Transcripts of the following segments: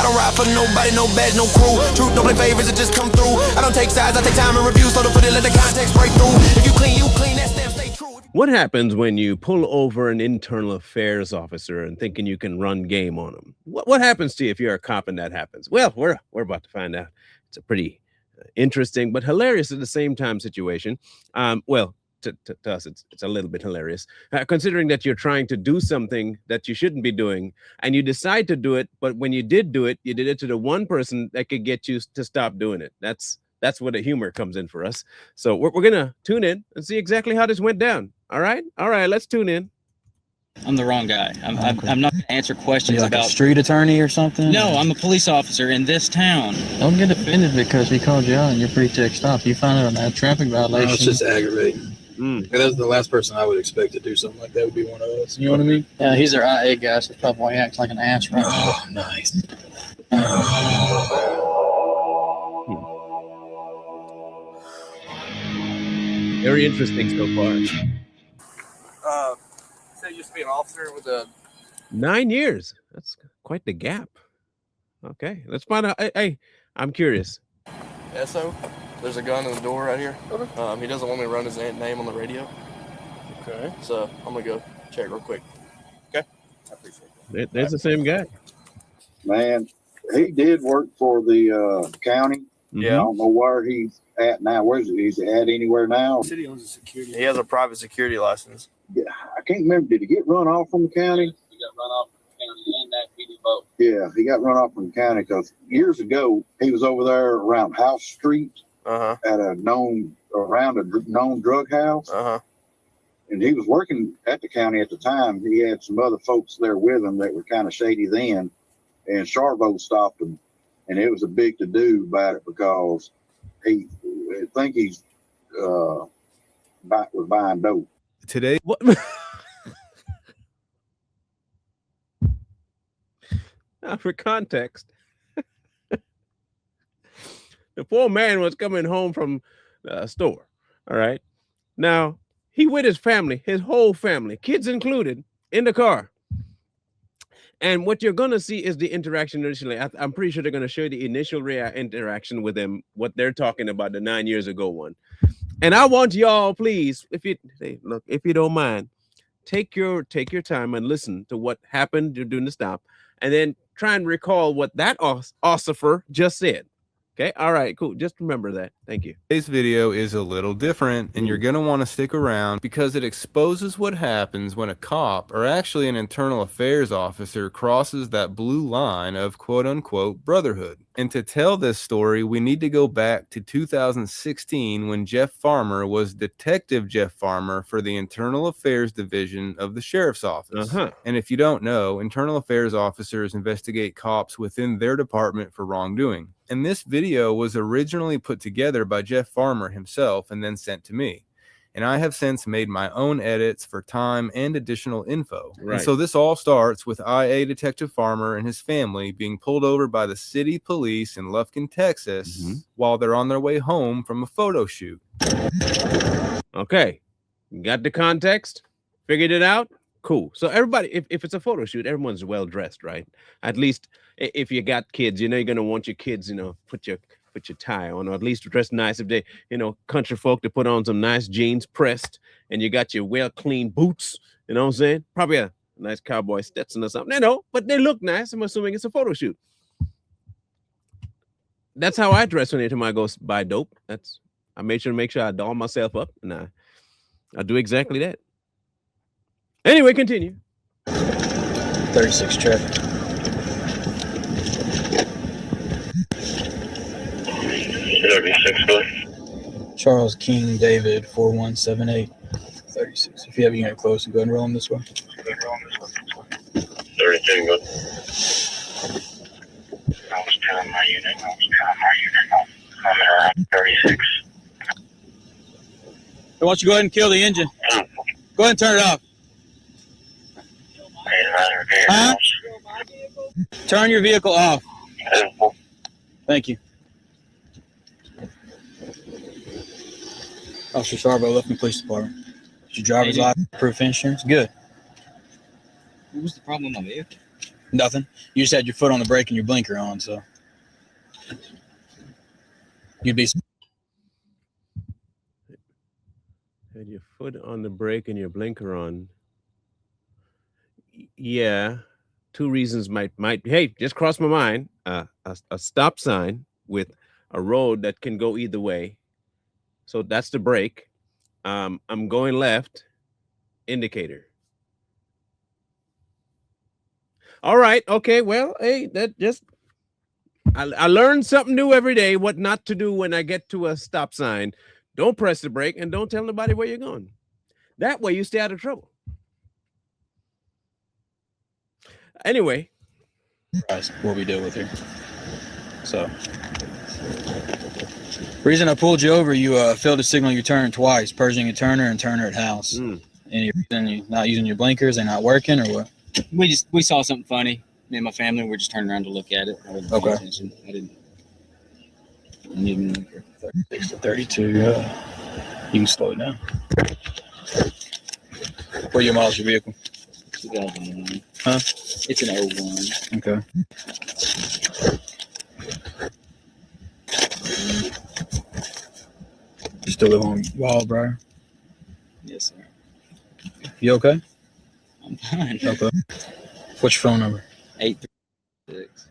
don't ride for nobody, no badge, no crew. Truth don't play favors, it just come through. I don't take sides, I take time and review. So to put it, let the context break through. If you clean, that stamp stay true. What happens when you pull over an internal affairs officer and thinking you can run game on them? What happens to you if you're a cop and that happens? Well, we're about to find out. It's a pretty interesting but hilarious at the same time situation. Well, to us, it's a little bit hilarious, considering that you're trying to do something that you shouldn't be doing, and you decide to do it, but when you did it, you did it to the one person that could get you to stop doing it. That's where the humor comes in for us. So we're gonna tune in and see exactly how this went down. All right, let's tune in. I'm the wrong guy. I'm not going to answer questions like about a street attorney or something. No, I'm a police officer in this town. Don't get offended because he called you out and your pretext stop. You find out a traffic violation. No, it's just aggravating. That's the last person I would expect to do something like that would be one of us. You know what I mean? Yeah, he's their IA guy, so probably why he acts like an ass right now. Oh, nice. Very interesting so far. So you used to be an officer with a 9 years. That's quite the gap. Okay, let's find out. Hey, I'm curious. SO. There's a gun in the door right here. He doesn't want me to run his name on the radio. Okay. So I'm gonna go check real quick. Okay. I appreciate it. There's the same guy. Man, he did work for the county. Yeah. I don't know where he's at now. Where's he? Is he at anywhere now? The city owns a security. He has a private security license. Yeah, I can't remember. Did he get run off from the county? He got run off from the county and that PD boat. Yeah, he got run off from the county because years ago he was over there around House Street at a known drug house. And he was working at the county at the time. He had some other folks there with him that were kind of shady then, and Charvo stopped him, and it was a big to do about it because I think he's was buying dope. Today, what? Now, for context, the poor man was coming home from the store. All right. Now, he with his family, his whole family, kids included, in the car. And what you're going to see is the interaction initially. I'm pretty sure they're going to show you the initial interaction with them, what they're talking about, the 9 years ago one. And I want y'all, please, if you don't mind, take your time and listen to what happened during the stop, and then try and recall what that ossifer just said. Okay. All right, cool. Just remember that. Thank you. Today's video is a little different, and you're going to want to stick around because it exposes what happens when a cop, or actually an internal affairs officer, crosses that blue line of quote unquote brotherhood. And to tell this story, we need to go back to 2016 when Jeff Farmer was Detective Jeff Farmer for the Internal Affairs Division of the Sheriff's Office. And if you don't know, internal affairs officers investigate cops within their department for wrongdoing. And this video was originally put together by Jeff Farmer himself and then sent to me. And I have since made my own edits for time and additional info. Right. And so this all starts with IA Detective Farmer and his family being pulled over by the city police in Lufkin, Texas, while they're on their way home from a photo shoot. Okay. Got the context? Figured it out? Cool. So everybody, if it's a photo shoot, everyone's well dressed, right? At least if you got kids, you're going to want your kids, put your tie on, or at least dress nice. If they, country folk, to put on some nice jeans pressed, and you got your well clean boots, you know what I'm saying? Probably a nice cowboy Stetson or something, but they look nice. I'm assuming it's a photo shoot. That's how I dress when anytime I go buy dope. I make sure I doll myself up, and I do exactly that. Anyway, continue. 36 traffic. Charles King David 4178 36. If you have a unit close, go ahead and roll them this way. 32, good. I was telling my unit. I'm around 36. Why don't you go ahead and kill the engine? Go ahead and turn it off. Huh? Turn your vehicle off. Thank you. Officer Sarbo, Lufkin Police Department. Is your driver's license, proof insurance? Good. What was the problem with my vehicle? Nothing. You just had your foot on the brake and your blinker on, so you'd be. Had your foot on the brake and your blinker on. Yeah, two reasons might. Hey, just crossed my mind. A stop sign with a road that can go either way. So that's the brake. I'm going left. Indicator. All right. Okay. Well, hey, that just I learned something new every day. What not to do when I get to a stop sign. Don't press the brake and don't tell nobody where you're going. That way you stay out of trouble. Anyway, That's what we deal with here. So, reason I pulled you over, you failed to signal your turn twice, Pershing at Turner and Turner at House. Any reason you not using your blinkers? They not working or what? We saw something funny. Me and my family were just turning around to look at it. I wasn't paying attention. I didn't even 36 to 32. You can slow it down. What year model is your vehicle? 2001. Huh? It's an 01. Okay. You still live on Wildbriar? Yes, sir. You okay? I'm fine. Okay. What's your phone number? 836.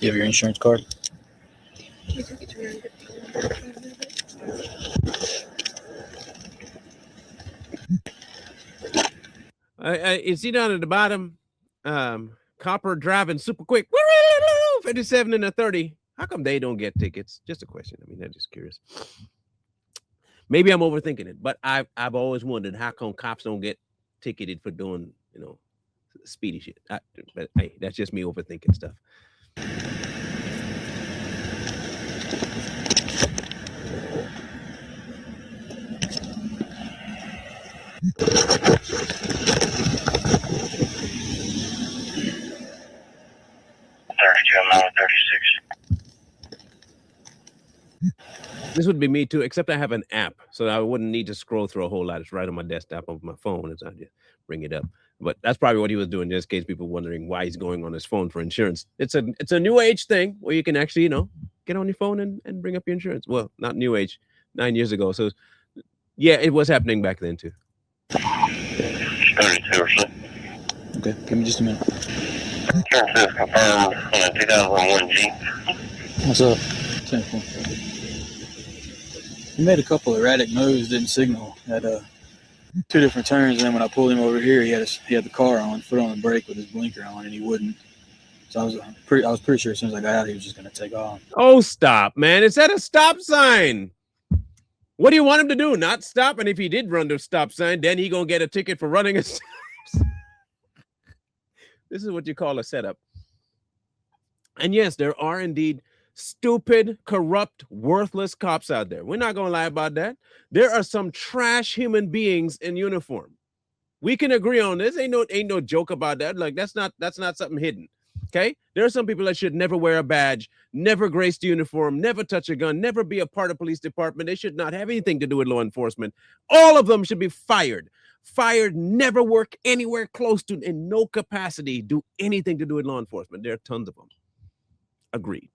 You have your insurance card? you see down at the bottom, copper driving super quick, 57 and a 30. How come they don't get tickets? Just a question. I mean, I'm just curious. Maybe I'm overthinking it, but I've always wondered how come cops don't get ticketed for doing, speedy shit. But hey, that's just me overthinking stuff. This would be me too, except I have an app, so I wouldn't need to scroll through a whole lot. It's right on my desktop of my phone, and so I just bring it up. But that's probably what he was doing, just in case people wondering why he's going on his phone for insurance. It's a new age thing where you can actually, get on your phone and bring up your insurance. Well, not new age, 9 years ago. So yeah, it was happening back then too. 32 or so. Okay, give me just a minute. Insurance is confirmed on a 2001 Jeep. What's up? 10-4. He made a couple erratic moves, didn't signal at two different turns, and then when I pulled him over here, he had the car on, foot on the brake with his blinker on, and he wouldn't. So I was pretty sure as soon as I got out, he was just going to take off. Oh, stop, man! It's at a stop sign. What do you want him to do? Not stop? And if he did run the stop sign, then he gonna get a ticket for running a stop sign. This is what you call a setup. And yes, there are indeed stupid, corrupt, worthless cops out there. We're not gonna lie about that. There are some trash human beings in uniform. We can agree on this. Ain't no joke about that. Like that's not something hidden. Okay, there are some people that should never wear a badge, never grace the uniform, never touch a gun, never be a part of police department. They should not have anything to do with law enforcement. All of them should be fired. Fired, never work anywhere close to, in no capacity, do anything to do with law enforcement. There are tons of them. Agreed.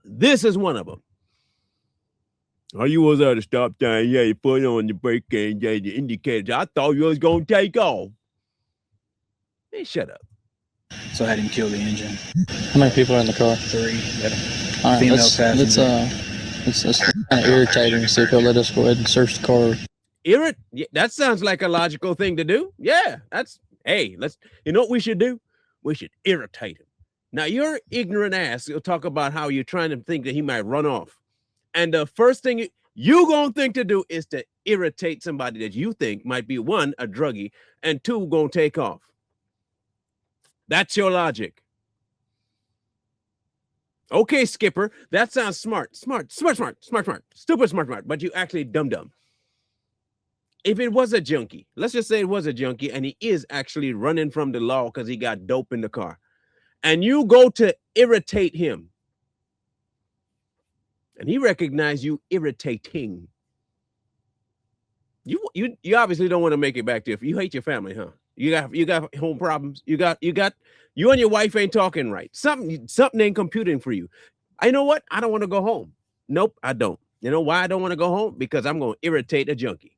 This is one of them. Oh, you was at a stop sign. Yeah, you put on the brake and yeah, the indicator. I thought you was going to take off. Hey, shut up. So I had him kill the engine. How many people are in the car? 3. All right, Female let's kind of irritating. So if you'll let us go ahead and search the car. Yeah, that sounds like a logical thing to do. Yeah, you know what we should do? We should irritate him. Now, your ignorant ass, you'll talk about how you're trying to think that he might run off. And the first thing you gonna think to do is to irritate somebody that you think might be, 1, a druggie, and 2, gonna take off. That's your logic. Okay, Skipper, that sounds smart. Smart. Stupid smart, but you actually dumb. If it was a junkie, let's just say it was a junkie and he is actually running from the law because he got dope in the car, and you go to irritate him, and he recognizes you irritating, You obviously don't want to make it back to you. You hate your family, huh? You got home problems. You and your wife ain't talking right. Something ain't computing for you. I know what? I don't want to go home. Nope, I don't. You know why I don't want to go home? Because I'm going to irritate a junkie.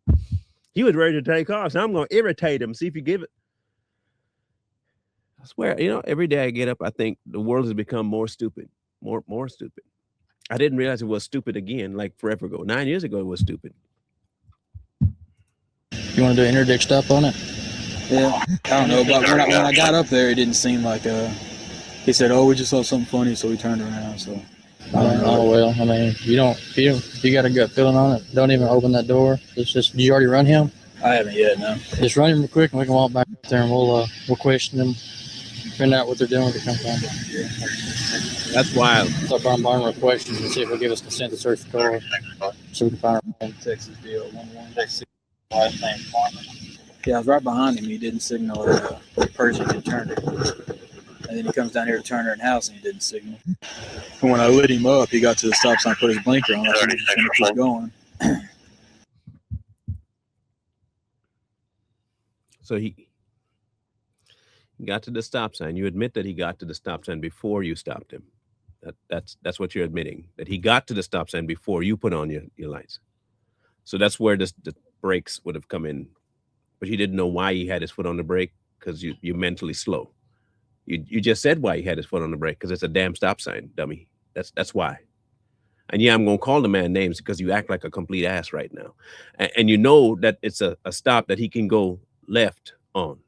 He was ready to take off, so I'm going to irritate him. See if you give it. I swear, every day I get up, I think the world has become more stupid, more stupid. I didn't realize it was stupid again, like forever ago. 9 years ago, it was stupid. You want to do an interdict stop on it? Yeah, I don't know, but when I got up there, it didn't seem like he said, "Oh, we just saw something funny," so we turned around. So I don't know. Oh well, I mean, if you got a gut feeling on it, don't even open that door. It's just, did you already run him? I haven't yet, no. Just run him real quick, and we can walk back there, and we'll question them, find out what they're doing to come find it. Yeah. That's wild. So I'm borrowing questions and see if they'll give us consent to search the car, so we can find our Texas deal 11. Yeah, I was right behind him. He didn't signal Pershing and Turner. And then he comes down here to Turner and House and he didn't signal. And when I lit him up, he got to the stop sign, put his blinker on. I thought he was going to keep going. So he got to the stop sign. You admit that he got to the stop sign before you stopped him. That's what you're admitting, that he got to the stop sign before you put on your lights. So that's where the brakes would have come in. But you didn't know why he had his foot on the brake because you're mentally slow. You just said why he had his foot on the brake, because it's a damn stop sign, dummy. That's why. And yeah, I'm going to call the man names because you act like a complete ass right now. And you know that it's a stop that he can go left on.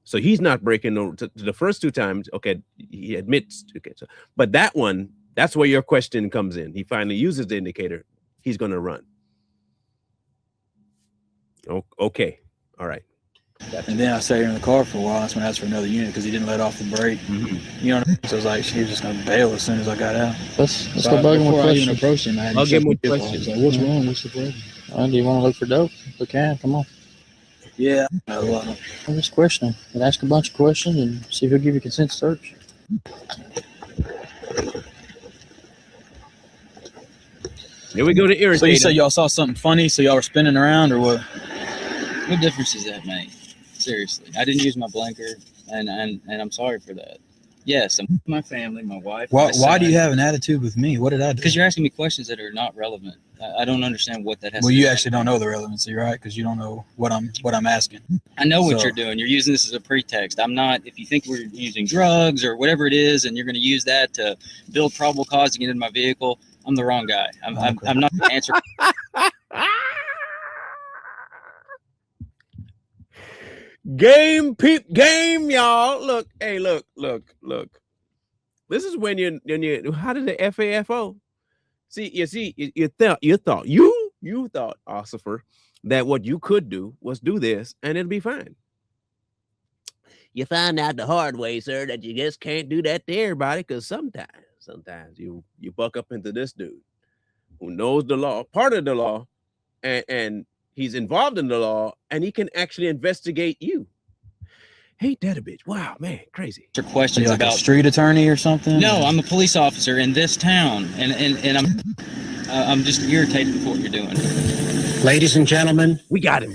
So he's not braking over to the first two times. Okay, he admits. Okay, but that one, that's where your question comes in. He finally uses the indicator. He's going to run. Okay. All right. And then I sat here in the car for a while. That's when I asked for another unit because he didn't let off the brake. Mm-hmm. You know what I mean? So I was like, he was just going to bail as soon as I got out. Let's go bug him with questions. I even approached him, I'll give him a question. Like, what's wrong? What's the problem? Do you want to look for dope? We can. Come on. Yeah. I'll just question him and ask a bunch of questions and see if he'll give you consent to search. Here we go to irritate. So you said y'all saw something funny, so y'all were spinning around, or what? What difference does that make? Seriously, I didn't use my blinker, and I'm sorry for that. Yes, I'm with my family, my wife. Why do you have an attitude with me? What did I do? Because you're asking me questions that are not relevant. I don't understand what that has. Well, you actually don't know the relevancy, right? Because you don't know what I'm asking. I know what you're doing. You're using this as a pretext. I'm not. If you think we're using drugs or whatever it is, and you're going to use that to build probable cause to get into my vehicle, I'm the wrong guy. I'm not going to answer. Game, y'all. Look, hey, look. This is when you how did the FAFO? You thought, Ossifer, that what you could do was do this and it'll be fine. You find out the hard way, sir, that you just can't do that to everybody, because sometimes you buck up into this dude who knows the law, part of the law, and he's involved in the law, and he can actually investigate you. Hate that a bitch. Wow, man, crazy. Questions like about a street attorney or something? No, I'm a police officer in this town, and I'm just irritated with what you're doing. Ladies and gentlemen, we got him.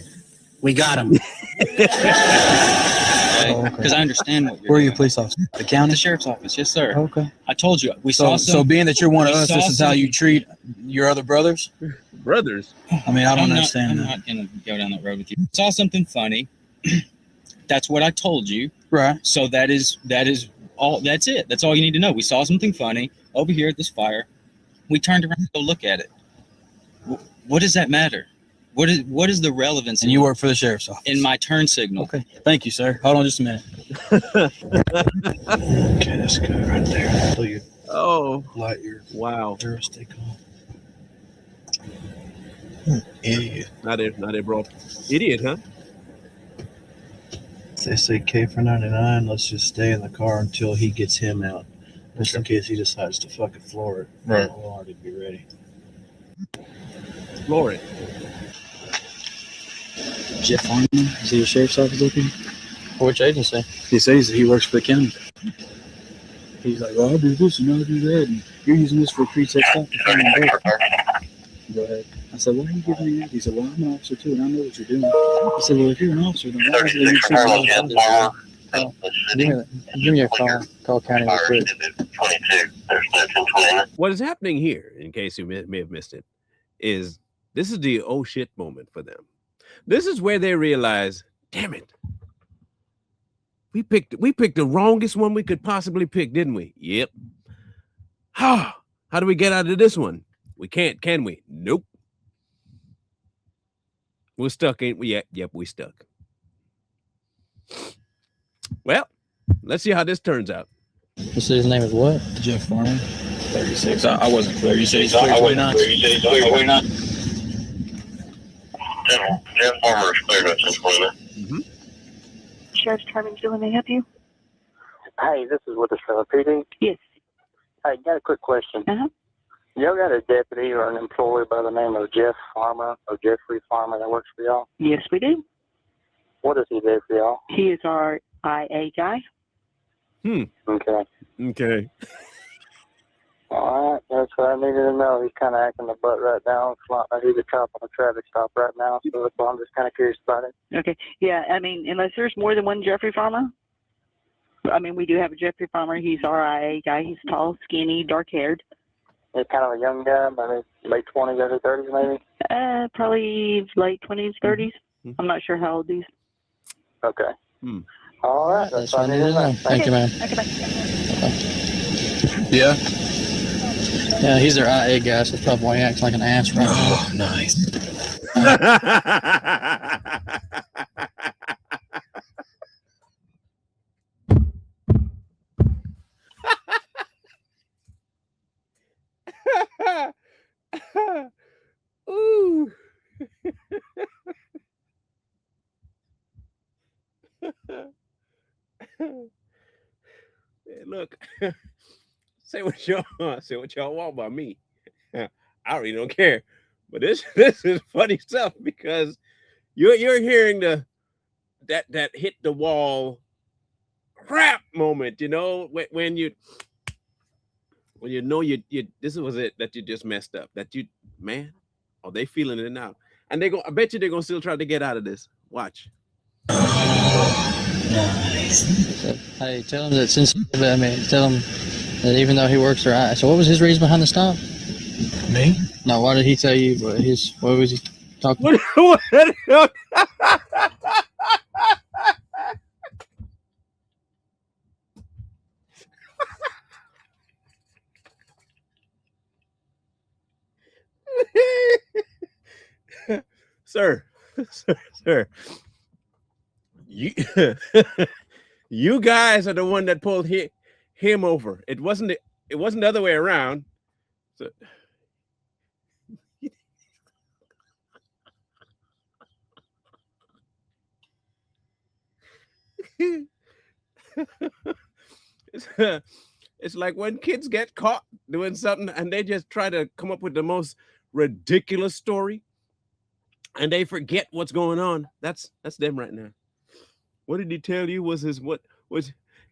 Because I understand what you're Where are doing. you, police officer? The county? The sheriff's office, yes, sir. Okay. I told you we saw. So being that you're one of us, this is how you treat your other brothers? Brothers. I mean, I don't understand that. I'm not going to go down that road with you. Saw something funny. That's what I told you. Right. So that is all. That's it. That's all you need to know. We saw something funny over here at this fire. We turned around to go look at it. What does that matter? What is the relevance? And you work for the sheriff's office. In my turn signal. Okay. Thank you, sir. Hold on just a minute. Okay, that's good right there. So you light your joystick on. Idiot. Not it, bro. Idiot, huh? They say K for 99. Let's just stay in the car until he gets him out, just in case he decides to fucking floor it. Right. We'll already be ready. Floor it. Jeff Harmon, is he a sheriff's office looking? Which agency? He says he works for the county. He's like, well, I'll do this and I'll do that, and you're using this for a pretext. Go ahead. I said, why are you giving me that? He said, well, I'm an officer too, and I know what you're doing. I said, well, if you're an officer, then why is it that you give me a call county real quick. What is happening here, in case you may have missed it, is this is the oh shit moment for them. This is where they realize, damn it, we picked the wrongest one we could possibly pick, didn't we? Yep. How do we get out of this one? We can't, can we? Nope. We're stuck, ain't we? Yep, we stuck. Well, let's see how this turns out. You said his name is what? Jeff Farmer. 36. I wasn't clear. You said he's clear 29? Jeff Farmer is cleared up since 29. Sheriff's Department, let me help you? Hey, this is with the Charlotte PD. Yes. Hey, got a quick question. Y'all got a deputy or an employee by the name of Jeff Farmer or Jeffrey Farmer that works for y'all? Yes, we do. What does he do for y'all? He is our IA guy. Okay. Okay. All right, that's what I needed to know. He's kind of acting the butt right now. It's not like he's a cop on a traffic stop right now, so that's why I'm just kind of curious about it. Okay. Yeah, I mean, unless there's more than one Jeffrey Farmer. I mean, we do have a Jeffrey Farmer. He's our IA guy. He's tall, skinny, dark-haired. He's kind of a young guy, maybe late 20s, early 30s, maybe? Probably late 20s, 30s. I'm not sure how old he is. Okay. All right, that's what I needed to know. Thank you, man. Okay, bye. Yeah. Yeah, he's their IA guy, so that's probably why he acts like an ass right now. Oh, nice. Ooh. Hey, look, say what y'all want by me. I really don't care. But this is funny stuff because you're hearing that hit the wall crap moment, you know, when you know you this was it, that you just messed up, that you, man, oh, they feeling it now. And I bet you they're gonna still try to get out of this. Watch. Nice. Hey, tell him that tell him that even though he works for I. So what was his reason behind the stop? Me? No, why did he tell you what was he talking about? What? Sir, you guys are the one that pulled him over. It wasn't the other way around. So, it's like when kids get caught doing something and they just try to come up with the most ridiculous story and they forget what's going on. That's them right now. What did he tell you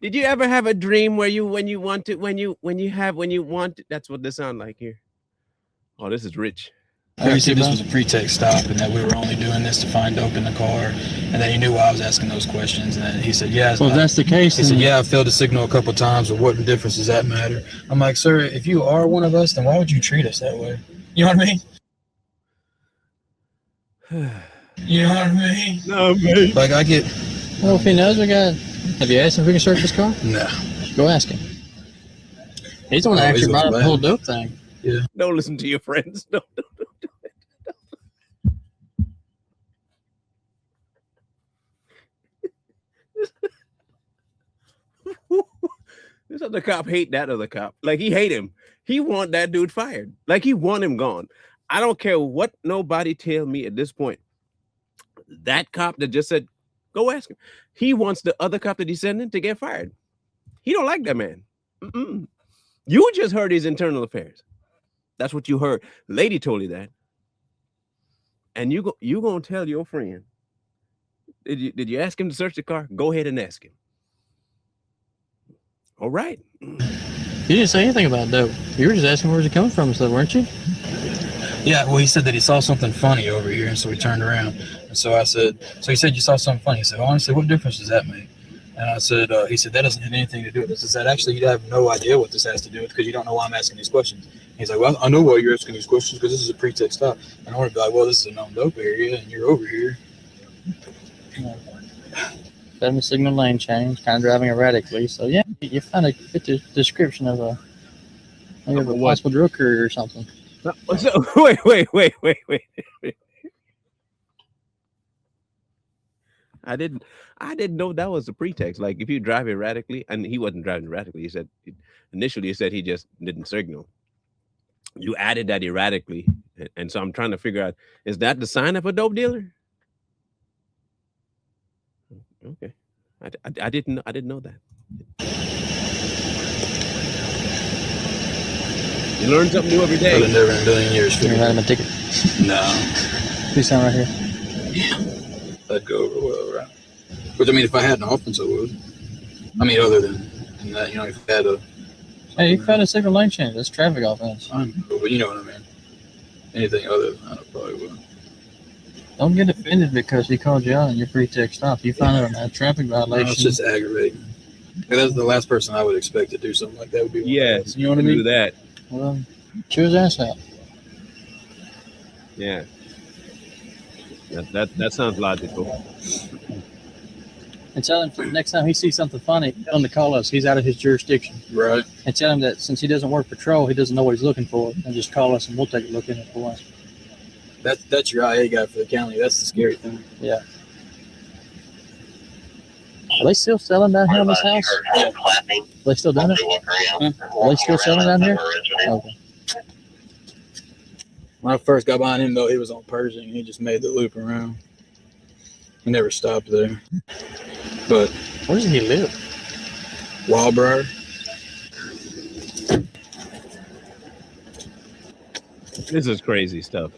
did you ever have a dream where when you want it, that's what this sound like here. Oh, this is rich. You said this was a pretext stop and that we were only doing this to find dope in the car, and then he knew why I was asking those questions, and then he said, yeah. Well, if that's the case, he said, yeah, I failed to signal a couple times, but what difference does that matter? I'm like, sir, if you are one of us, then why would you treat us that way? You know what I mean? You know what I mean? No, man. Like, I get... Well, if he knows have you asked him if we can search his car? No. Go ask him. He's the one that actually brought up the whole dope thing. Yeah. Don't listen to your friends. Don't do it. This other cop hate that other cop. Like, he hate him. He want that dude fired. Like, he want him gone. I don't care what nobody tell me at this point. That cop that just said, go ask him. He wants the other cop that he's sending to get fired. He don't like that man. You just heard his internal affairs. That's what you heard. Lady told you that. And you gonna tell your friend. Did you ask him to search the car? Go ahead and ask him. All right. You didn't say anything about dope. You were just asking where's it coming from and stuff, weren't you? Yeah, well, he said that he saw something funny over here, and so we turned around. And so I said, so he said, you saw something funny. He said, honestly, what difference does that make? And I said, he said, that doesn't have anything to do with this. I said, actually, you have no idea what this has to do with because you don't know why I'm asking these questions. He's like, well, I know why you're asking these questions because this is a pretext stop. And I want to be like, well, this is a known dope area, and you're over here. Sudden signal lane change, kind of driving erratically. So yeah, you find a fit description of a possible drug courier or something. So, wait. I didn't know that was the pretext. Like if you drive erratically, and he wasn't driving erratically. He said initially he just didn't signal. You added that erratically, and so I'm trying to figure out, is that the sign of a dope dealer? Okay, I didn't know that. You learn something new every day. I've never in a million years. You write him a ticket? No. Please sign right here. Yeah. I'd go over well, right? Which I mean, if I had an offense, I would. I mean, other than that, you know, if I had a. Hey, you found a signal lane change. That's traffic offense. I know, but you know what I mean. Anything other than that, I probably would. Don't get offended because he called you out on your pretext stop. You found out a traffic violation. No, it's just aggravating. That's the last person I would expect to do something like that would be. Yes, you know what I mean. Do that. Well, chew his ass out. Yeah. That sounds logical. And tell him next time he sees something funny, tell him to call us. He's out of his jurisdiction. Right. And tell him that since he doesn't work patrol, he doesn't know what he's looking for. And just call us and we'll take a look in it for once. That's your IA guy for the county. That's the scary thing. Yeah. Are they still selling down here in this house? Yeah. Are they still doing it? Huh? Are they still selling down here? Okay. When I first got behind him, though, he was on Pershing. He just made the loop around. He never stopped there. But where does he live? Wildbriar. This is crazy stuff.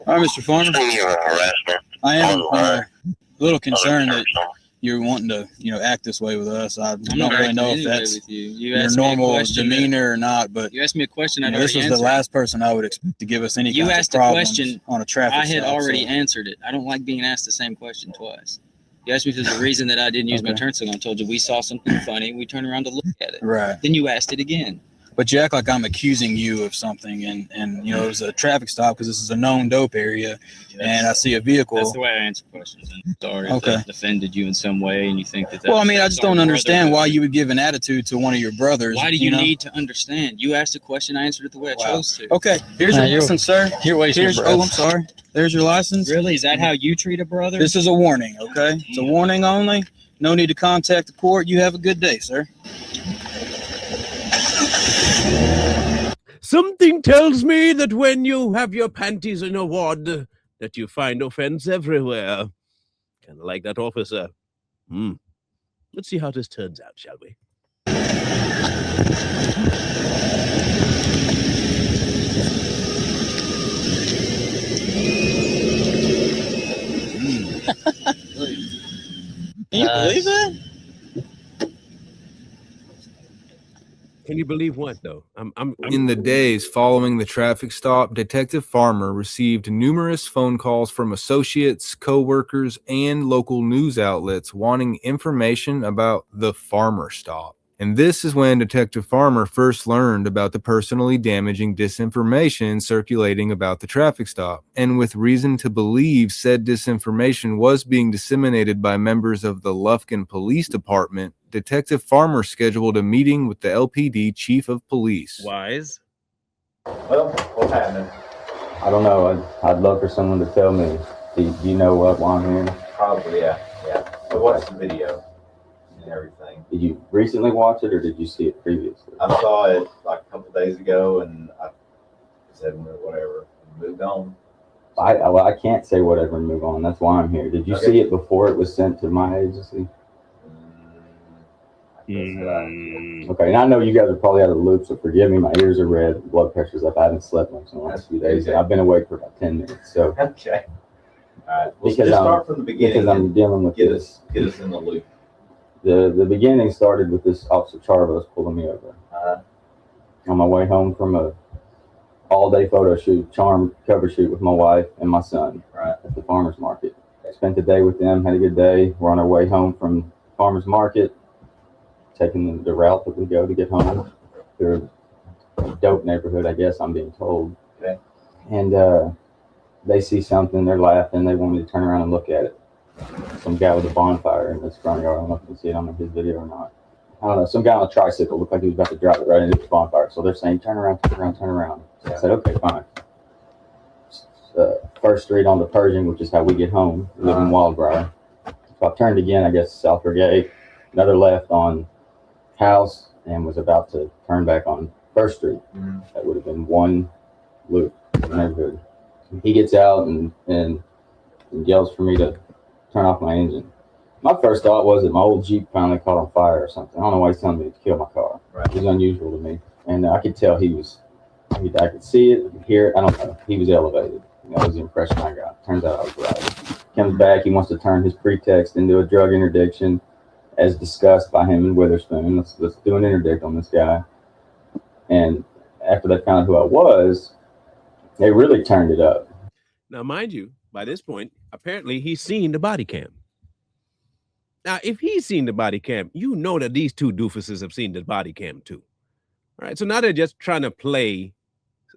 All right, Mr. Farmer. I am a little concerned that you're wanting to, act this way with us. I don't really know if that's your normal demeanor or not, but you asked me a question. This was the last person I would expect to give us any kind of problem on a traffic stop. I had already answered it. I don't like being asked the same question twice. You asked me if there's a reason that I didn't use my turn signal. I told you we saw something funny. We turned around to look at it. Right. Then you asked it again. But you act like I'm accusing you of something, and it was a traffic stop because this is a known dope area, and I see a vehicle. That's the way I answer questions. I'm sorry if that offended you in some way, and you think that. Well, I mean, I just don't understand why you would give an attitude to one of your brothers. Why do you need to understand? You asked a question, I answered it the way I chose to. Okay, here's your license, sir. I'm sorry. There's your license. Really? Is that how you treat a brother? This is a warning, okay? It's a warning only. No need to contact the court. You have a good day, sir. Something tells me that when you have your panties in a wad, that you find offense everywhere. Kind of like that officer. Let's see how this turns out, shall we? Can you believe that? Can you believe what, though? In the days following the traffic stop, Detective Farmer received numerous phone calls from associates, co-workers, and local news outlets wanting information about the Farmer stop. And this is when Detective Farmer first learned about the personally damaging disinformation circulating about the traffic stop, and with reason to believe said disinformation was being disseminated by members of the Lufkin Police Department, Detective Farmer scheduled a meeting with the LPD Chief of Police. Wise? Well, what's happening? I don't know. I'd love for someone to tell me. Do you know why I'm here? Probably, yeah. So what's the video and everything? Did you recently watch it, or did you see it previously? I saw it like a couple days ago, and I said whatever, moved on. I can't say whatever and move on. That's why I'm here. Did you see it before it was sent to my agency? Okay, and I know you guys are probably out of the loop, so forgive me. My ears are red, blood pressure's up. I haven't slept much in the last few days, and I've been awake for about 10 minutes. So okay, all right. Well, just start from the beginning. Because I'm dealing with get us in the loop. The beginning started with this Officer Charvos pulling me over on my way home from a all-day photo shoot, charm cover shoot with my wife and my son at the farmer's market. I spent the day with them, had a good day. We're on our way home from farmer's market, taking the route that we go to get home through a dope neighborhood, I guess I'm being told. Okay. And they see something, they're laughing, they want me to turn around and look at it. Some guy with a bonfire in his front yard. I don't know if you can see it on his video or not. I don't know, some guy on a tricycle looked like he was about to drive it right into the bonfire. So they're saying, turn around, turn around, turn around. So I said, okay, fine. First street on the Pershing, which is how we get home. We live in Wildbriar. So I turned again, I guess, South Brigade, another left on House, and was about to turn back on First Street. That would have been one loop in the neighborhood. He gets out and yells for me to turn off my engine. My first thought was that my old Jeep finally caught on fire or something. I don't know why he's telling me to kill my car. It was unusual to me. And I could tell he was, I could see it, I could hear it. I don't know. He was elevated. That was the impression I got. Turns out I was right. Comes back, he wants to turn his pretext into a drug interdiction as discussed by him and Witherspoon. Let's do an interdict on this guy. And after they found out who I was, they really turned it up. Now, mind you, by this point, apparently he's seen the body cam. Now, if he's seen the body cam, you know that these two doofuses have seen the body cam too. All right. So now they're just trying to play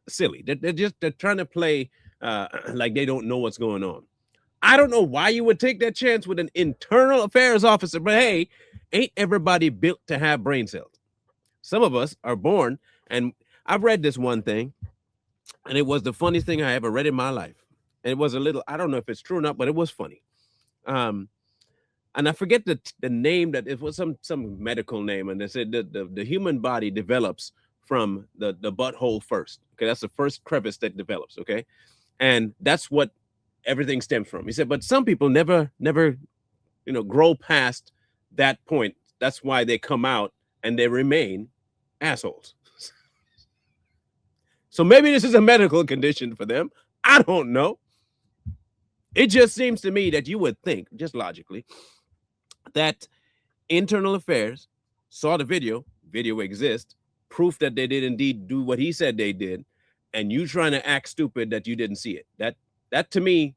silly. They're trying to play like they don't know what's going on. I don't know why you would take that chance with an internal affairs officer, but hey, ain't everybody built to have brain cells? Some of us are born, and I've read this one thing, and it was the funniest thing I ever read in my life. And it was a little, I don't know if it's true or not, but it was funny. And I forget the name, that it was some medical name, and they said the human body develops from the butthole first. Okay, that's the first crevice that develops. Okay, and that's what everything stems from. He said, but some people never grow past that point. That's why they come out and they remain assholes. So maybe this is a medical condition for them. I don't know. It just seems to me that you would think, just logically, that internal affairs saw the video exists, proof that they did indeed do what he said they did, and you trying to act stupid that you didn't see it. That to me,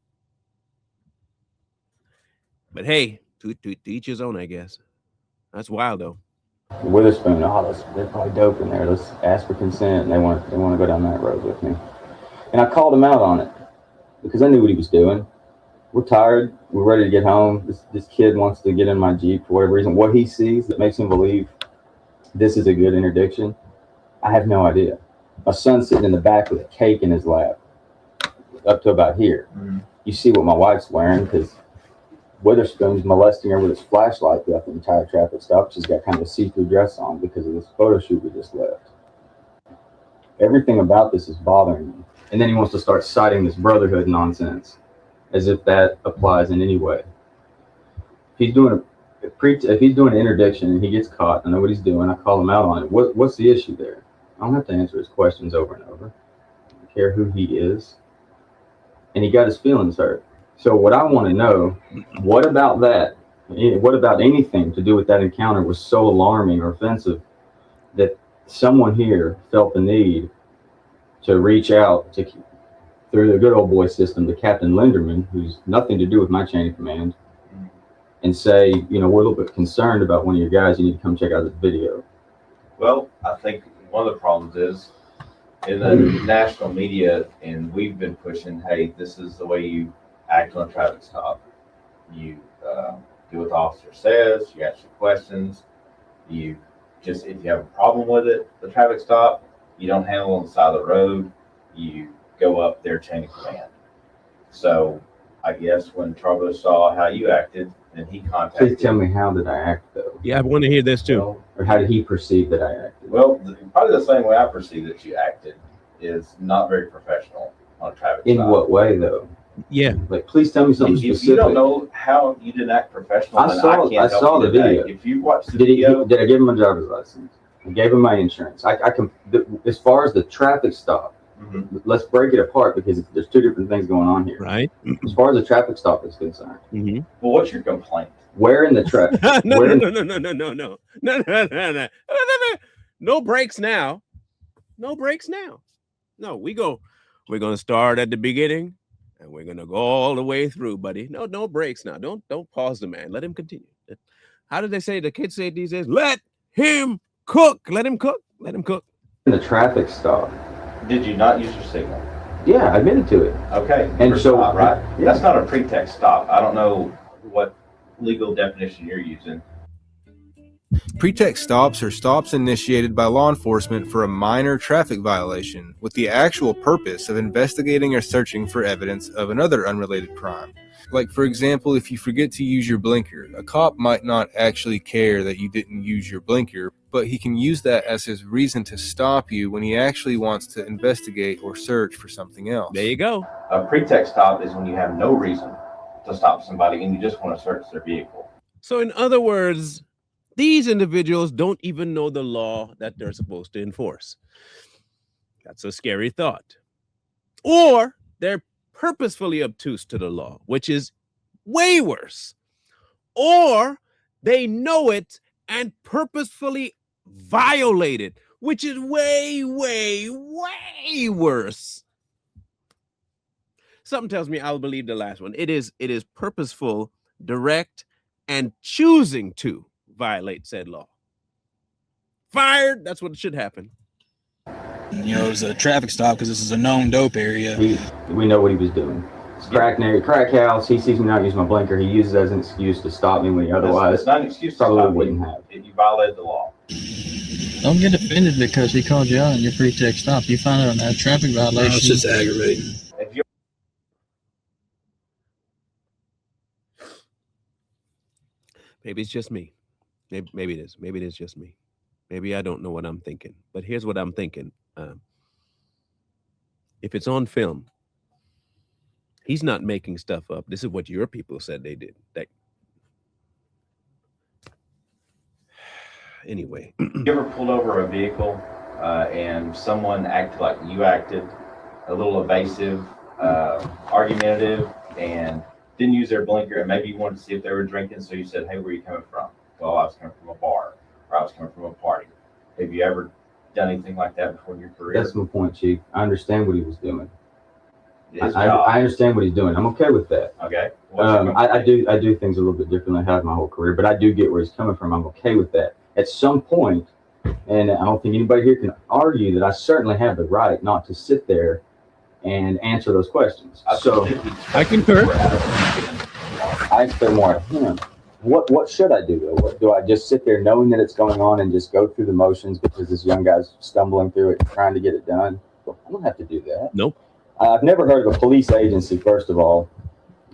but hey, to each his own, I guess. That's wild though. Witherspoon, they're probably dope in there. Let's ask for consent. And they want to go down that road with me. And I called him out on it because I knew what he was doing. We're tired. We're ready to get home. This kid wants to get in my Jeep for whatever reason. What he sees that makes him believe this is a good interdiction, I have no idea. My son's sitting in the back with a cake in his lap, up to about here. You see what my wife's wearing because Witherspoon's molesting her with his flashlight throughout the entire traffic stop. She's got kind of a see-through dress on because of this photo shoot we just left. Everything about this is bothering me. And then he wants to start citing this brotherhood nonsense, as if that applies in any way. If he's doing an interdiction and he gets caught, I know what he's doing, I call him out on it. What's the issue there? I don't have to answer his questions over and over. I don't care who he is. And he got his feelings hurt. So what I want to know, what about that? What about anything to do with that encounter was so alarming or offensive that someone here felt the need to reach out to, through the good old boy system, to Captain Linderman, who's nothing to do with my chain of command, and say, we're a little bit concerned about one of your guys. You need to come check out this video. Well, I think one of the problems is in the national media, and we've been pushing, hey, this is the way you act on a traffic stop. You do what the officer says, you ask your questions, if you have a problem with it, the traffic stop, you don't handle on the side of the road, you go up their chain of command. So I guess when Charbo saw how you acted, and he contacted. Please tell me, how did I act though? Yeah, I want to hear this too. Or how did he perceive that I acted? Well, probably the same way I perceive that you acted is not very professional on a traffic stop. In what way though? Yeah. Like, please tell me something if specific. You don't know how you didn't act professional, I saw the video. If you watched the video. Did I give him a driver's license? I gave him my insurance. As far as the traffic stop, let's break it apart because there's two different things going on here. Right. As far as the traffic stop is concerned. Well, what's your complaint? Where in the traffic? No. No brakes now. No brakes now. No, we're gonna start at the beginning and we're gonna go all the way through, buddy. No breaks now. Don't pause the man. Let him continue. How did they say, the kids say these days? Let him cook. Let him cook. Let him cook. In the traffic stop. Did you not use your signal? Yeah, I admitted to it. Okay. And so, stop, right? Yeah. That's not a pretext stop. I don't know what legal definition you're using. Pretext stops are stops initiated by law enforcement for a minor traffic violation with the actual purpose of investigating or searching for evidence of another unrelated crime. Like, for example, if you forget to use your blinker, a cop might not actually care that you didn't use your blinker, but he can use that as his reason to stop you when he actually wants to investigate or search for something else. There you go. A pretext stop is when you have no reason to stop somebody and you just want to search their vehicle. So in other words, these individuals don't even know the law that they're supposed to enforce. That's a scary thought. Or they're purposefully obtuse to the law, which is way worse. Or they know it and purposefully violate it, which is way, way, way worse. Something tells me I'll believe the last one. It is purposeful, direct, and choosing to violate said law. Fired. That's what should happen. You know, it was a traffic stop because this is a known dope area. We know what he was doing. It's crack house. He sees me not use my blinker. He uses it as an excuse to stop me when he otherwise it's not an excuse to probably stop wouldn't have. You violated the law. Don't get offended because he called you out on your pretext stop. You found out on that traffic violation. It's just aggravating. Maybe it's just me. Maybe it is. Maybe it is just me. Maybe I don't know what I'm thinking. But here's what I'm thinking. If it's on film, he's not making stuff up. This is what your people said they did. Anyway. You ever pulled over a vehicle and someone acted like you acted, a little evasive, argumentative, and didn't use their blinker, and maybe you wanted to see if they were drinking, so you said, hey, where are you coming from? Well, I was coming from a bar, or I was coming from a party. Have you ever done anything like that before in your career? That's my point, Chief. I understand what he was doing. I understand what he's doing. I'm okay with that. Okay. I do things a little bit differently. I have my whole career, but I do get where he's coming from. I'm okay with that. At some point, and I don't think anybody here can argue that I certainly have the right not to sit there and answer those questions. I concur. I expect more of him. What should I do though? Do I just sit there knowing that it's going on and just go through the motions because this young guy's stumbling through it and trying to get it done? I don't have to do that. Nope. I've never heard of a police agency, first of all,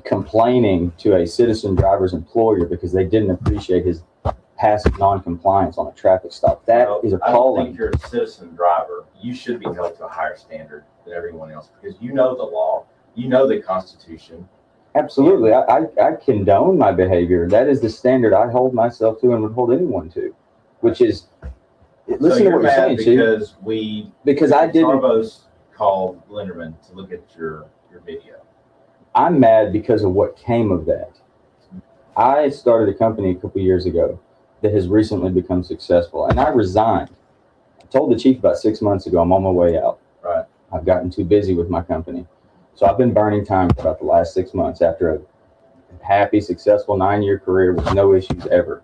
complaining to a citizen driver's employer because they didn't appreciate his passive non-compliance on a traffic stop. That is I don't appalling. think you're a citizen driver. You should be held to a higher standard than everyone else because you know the law, you know the Constitution. Absolutely. I condone my behavior. That is the standard I hold myself to and would hold anyone to, which is, listen to what you're saying, Chief. Because I didn't. Tarbo's called Linderman to look at your video. I'm mad because of what came of that. I started a company a couple years ago that has recently become successful, and I resigned. I told the chief about 6 months ago I'm on my way out. Right. I've gotten too busy with my company. So I've been burning time for about the last 6 months after a happy, successful 9-year career with no issues ever.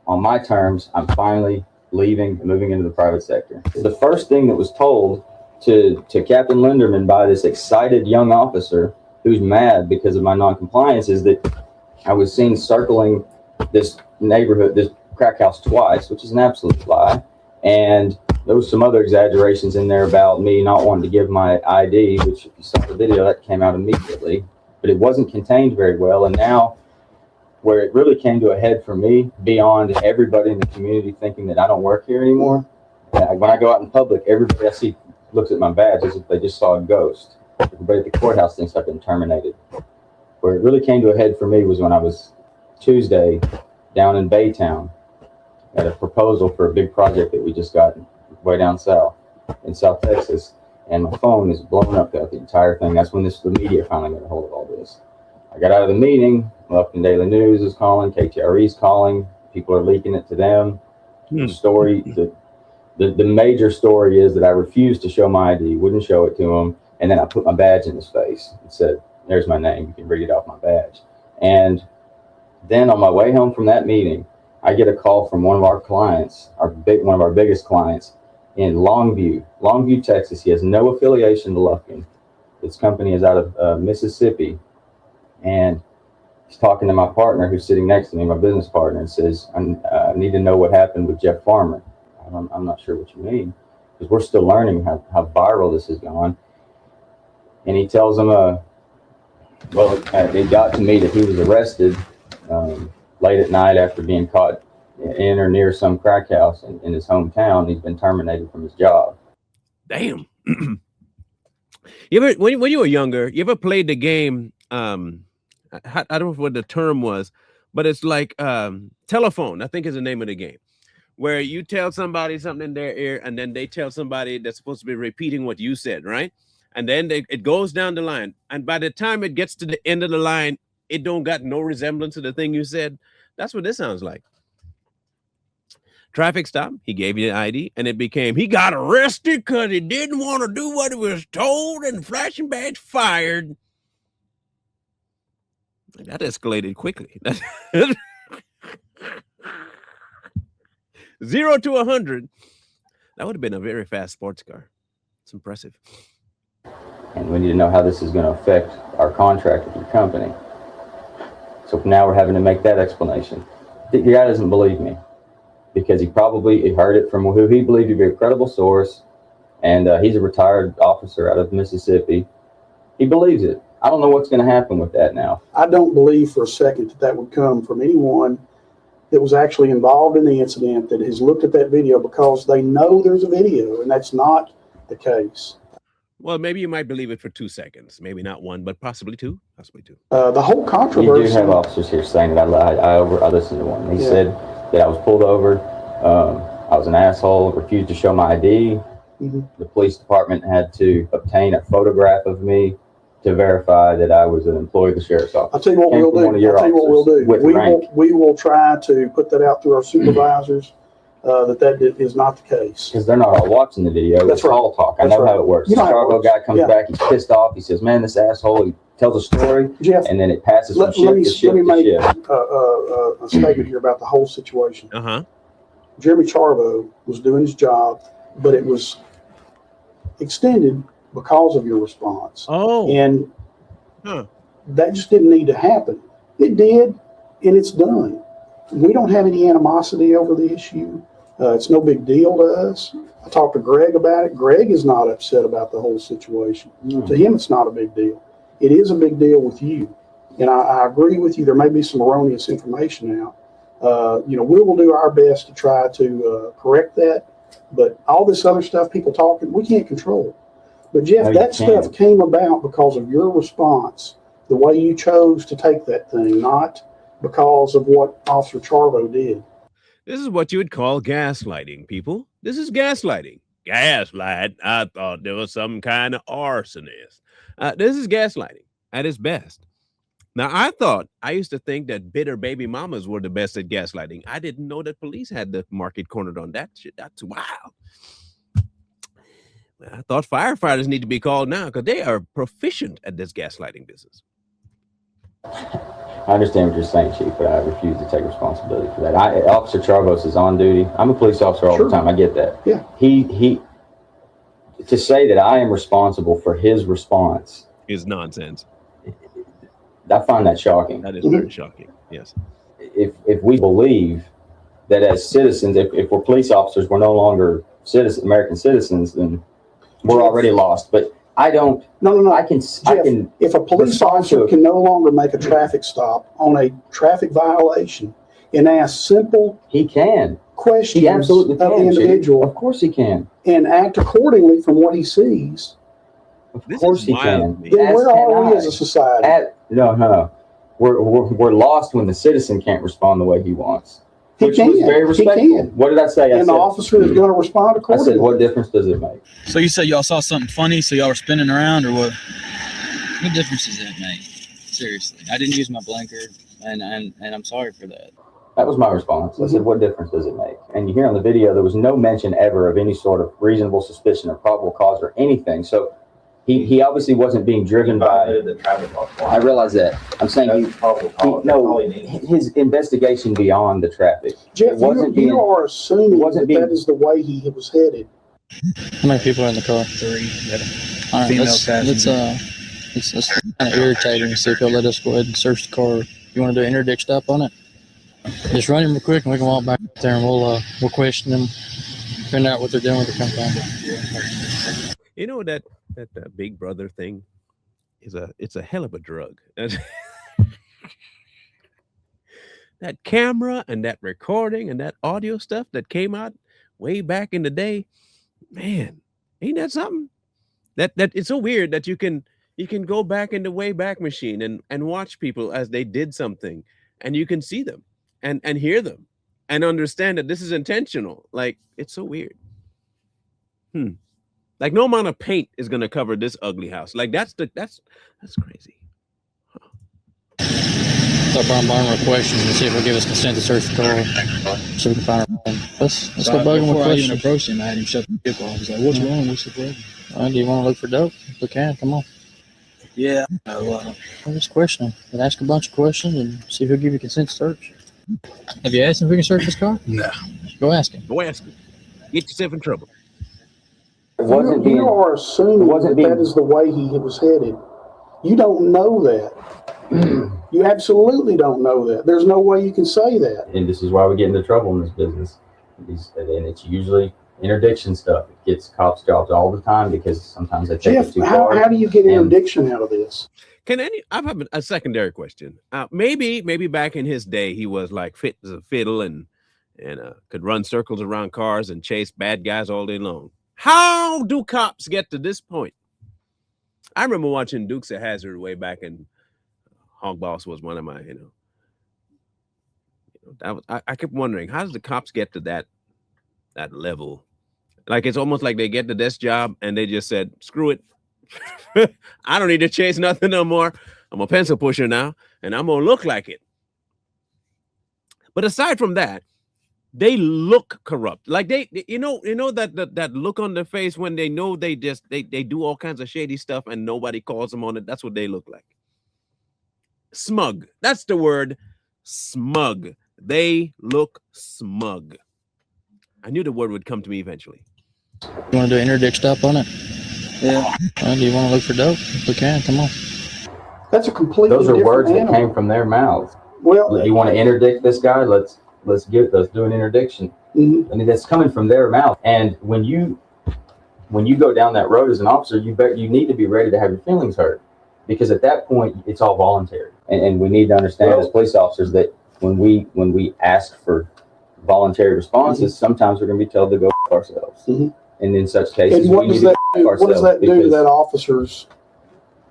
On my terms, I'm finally leaving and moving into the private sector. The first thing that was told to Captain Linderman by this excited young officer who's mad because of my non-compliance is that I was seen circling this neighborhood, this crack house twice, which is an absolute lie. And there was some other exaggerations in there about me not wanting to give my ID, which if you saw the video, that came out immediately, but it wasn't contained very well. And now where it really came to a head for me, beyond everybody in the community thinking that I don't work here anymore, when I go out in public, everybody I see looks at my badge as if they just saw a ghost. Everybody at the courthouse thinks I've been terminated. Where it really came to a head for me was when I was Tuesday down in Baytown at a proposal for a big project that we just got way down south in South Texas, and my phone is blown up throughout the entire thing. That's when the media finally got a hold of all this. I got out of the meeting, Lufkin Daily News is calling, KTRE's calling, people are leaking it to them. The story, the major story is that I refused to show my ID, wouldn't show it to him, and then I put my badge in his face and said, "There's my name. You can read it off my badge." And then on my way home from that meeting, I get a call from one of our clients, one of our biggest clients in Longview, Texas. He has no affiliation to Lufkin. His company is out of Mississippi, and he's talking to my partner who's sitting next to me, my business partner, and says, I need to know what happened with Jeff Farmer. I'm not sure what you mean, because we're still learning how viral this has gone. And he tells him, it got to me that he was arrested late at night after being caught in or near some crack house in his hometown. He's been terminated from his job. Damn. You ever, when you were younger, you ever played the game? I don't know what the term was, but it's like telephone, I think is the name of the game, where you tell somebody something in their ear and then they tell somebody that's supposed to be repeating what you said, right? And then it goes down the line. And by the time it gets to the end of the line, it don't got no resemblance to the thing you said. That's what this sounds like. Traffic stop, he gave you the ID, and it became, he got arrested because he didn't want to do what he was told, and flashing badge fired. That escalated quickly. 0 to 100. That would have been a very fast sports car. It's impressive. And we need to know how this is going to affect our contract with your company. So now we're having to make that explanation. The guy doesn't believe me, because he probably heard it from who he believed to be a credible source, and he's a retired officer out of Mississippi. He believes it. I don't know what's going to happen with that now. I don't believe for a second that would come from anyone that was actually involved in the incident that has looked at that video, because they know there's a video, and that's not the case. Well, maybe you might believe it for 2 seconds. Maybe not one, but possibly two. Possibly two. The whole controversy. You do have officers here saying that I listened to one. He said that I was pulled over. I was an asshole, refused to show my ID. Mm-hmm. The police department had to obtain a photograph of me to verify that I was an employee of the sheriff's office. I'll tell you what we'll do. We will try to put that out through our supervisors, that is not the case. Because they're not all watching the video. That's it's all talk. I know how it works. The Chicago guy comes back, he's pissed off. He says, "Man, this asshole," he tells a story, Jeff, and then it passes from shift to shift. Let me make a statement here about the whole situation. Jeremy Charvo was doing his job, but it was extended because of your response. And that just didn't need to happen. It did, and it's done. We don't have any animosity over the issue. It's no big deal to us. I talked to Greg about it. Greg is not upset about the whole situation. To him, it's not a big deal. It is a big deal with you. And I agree with you. There may be some erroneous information out. We will do our best to try to correct that. But all this other stuff, people talking, we can't control. But Jeff, that stuff came about because of your response, the way you chose to take that thing, not because of what Officer Charvo did. This is what you would call gaslighting, people. This is gaslighting. Gaslight. I thought there was some kind of arsonist. This is gaslighting at its best. Now, I used to think that bitter baby mamas were the best at gaslighting. I didn't know that police had the market cornered on that shit. That's wild. I thought firefighters need to be called now because they are proficient at this gaslighting business. I understand what you're saying, Chief, but I refuse to take responsibility for that. Officer Charvos is on duty. I'm a police officer all the time. I get that. Yeah. He to say that I am responsible for his response is nonsense. I find that shocking. That is very shocking. Yes. If we believe that as citizens, if we're police officers, we're no longer American citizens, then we're already lost. But I don't. No. I can. If a police officer can no longer make a traffic stop on a traffic violation and ask simple, questions of the individual. Of course he can. And act accordingly from what he sees. Of course he can. Then where are we as a society? No. We're lost when the citizen can't respond the way he wants. Which was very respectful. What did I say? And the officer is going to respond accordingly. I said, what difference does it make? So you said y'all saw something funny, so y'all were spinning around, or what? What difference does that make? Seriously, I didn't use my blinker, and I'm sorry for that. That was my response. I said, what difference does it make? And you hear on the video, there was no mention ever of any sort of reasonable suspicion or probable cause or anything. So he obviously wasn't being driven by the traffic law. I realize that. I'm saying his investigation beyond the traffic. Jeff, you are assuming that is the way he was headed. How many people are in the car? 3. All right, Female let's kind of irritating. See if he'll let us go ahead and search the car. You want to do an interdict stop on it? Just run him real quick, and we can walk back there, and we'll question them, find out what they're doing with the compound. You know that Big Brother thing it's a hell of a drug. That camera and that recording and that audio stuff that came out way back in the day, man, ain't that something? That it's so weird that you can go back in the Wayback Machine and watch people as they did something, and you can see them and hear them and understand that this is intentional. Like, it's so weird. Like, no amount of paint is gonna cover this ugly house. Like, that's crazy. So Brian Barner with questions and see if he'll give us consent to search the car so we can find her. Let's go bug him with Before I even questions. approached him, I had him shut the vehicle off. I was like, what's wrong? What's the problem? Do you want to look for dope? We can. Come on. Yeah. We'll just question him and ask a bunch of questions and see if he'll give you consent to search. Have you asked him if we can search his car? No. Go ask him. Go ask him. Get yourself in trouble. You are assuming that is the way he was headed. You don't know that. You absolutely don't know that. There's no way you can say that. And this is why we get into trouble in this business. And it's usually interdiction stuff. It gets cops jobs all the time because sometimes they take it too far. How do you get interdiction out of this? I have a secondary question. Maybe back in his day he was like fit as a fiddle and could run circles around cars and chase bad guys all day long. How do cops get to this point? I remember watching Dukes of Hazzard way back, and Hog Boss was one of my, I kept wondering, how does the cops get to that level? Like, it's almost like they get to this job and they just said, screw it. I don't need to chase nothing no more. I'm a pencil pusher now, and I'm gonna look like it. But aside from that, they look corrupt. Like they that look on their face when they know they do all kinds of shady stuff and nobody calls them on it. That's what they look like. Smug. That's the word. Smug. They look smug. I knew the word would come to me eventually. You want to do an interdict stop on it? Yeah. Do you want to look for dope? We can. Come on. That's a completely Those are different words animal. that came from their mouths. Well, you want to interdict this guy? Let's do an interdiction. I mean, that's coming from their mouth. And when you go down that road as an officer, you need to be ready to have your feelings hurt, because at that point it's all voluntary. And we need to understand as police officers that when we ask for voluntary responses, sometimes we're going to be told to go f ourselves. And in such cases, and what does that do to that officer's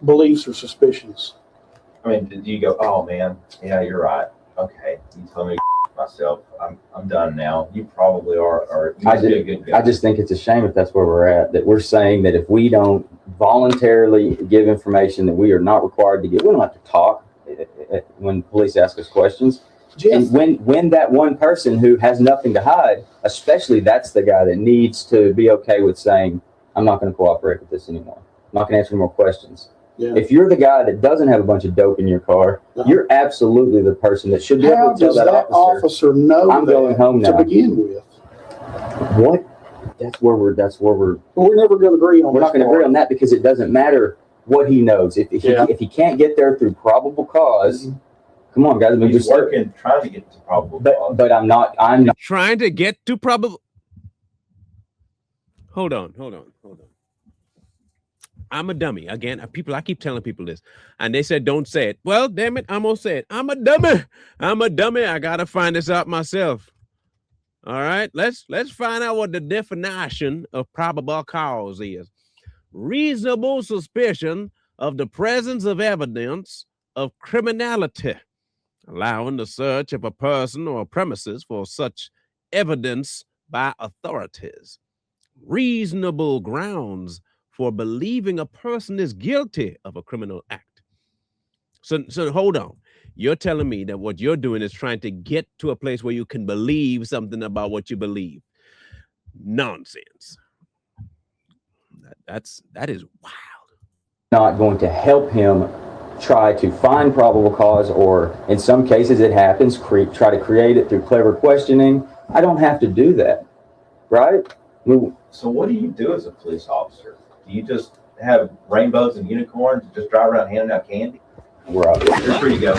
beliefs or suspicions? I mean, do you go, oh man, yeah, you're right. Okay, you tell me to myself. I'm done now. You probably are you must be a good guy. I just think it's a shame if that's where we're at, that we're saying that if we don't voluntarily give information that we are not required to give, we don't have to talk when police ask us questions. And when that one person who has nothing to hide, especially, that's the guy that needs to be okay with saying, I'm not going to cooperate with this anymore. I'm not going to answer any more questions. Yeah. If you're the guy that doesn't have a bunch of dope in your car, you're absolutely the person that should be able to tell that officer know I'm going home now. To begin with. What? That's where we're never going to agree on. We're not going to agree on that, because it doesn't matter what he knows. If he can't get there through probable cause, come on, guys. He's working, trying to get to probable cause. But I'm not trying to get to probable. Hold on. I'm a dummy. Again, I keep telling people this, and they said, don't say it. Well, damn it, I'm going to say it. I'm a dummy. I got to find this out myself. All right, let's find out what the definition of probable cause is. Reasonable suspicion of the presence of evidence of criminality, allowing the search of a person or premises for such evidence by authorities. Reasonable grounds for believing a person is guilty of a criminal act. So hold on. You're telling me that what you're doing is trying to get to a place where you can believe something about what you believe. Nonsense. That is wild. Not going to help him try to find probable cause, or in some cases it happens, try to create it through clever questioning. I don't have to do that, right? So what do you do as a police officer? Do you just have rainbows and unicorns and just drive around handing out candy? You're free to go.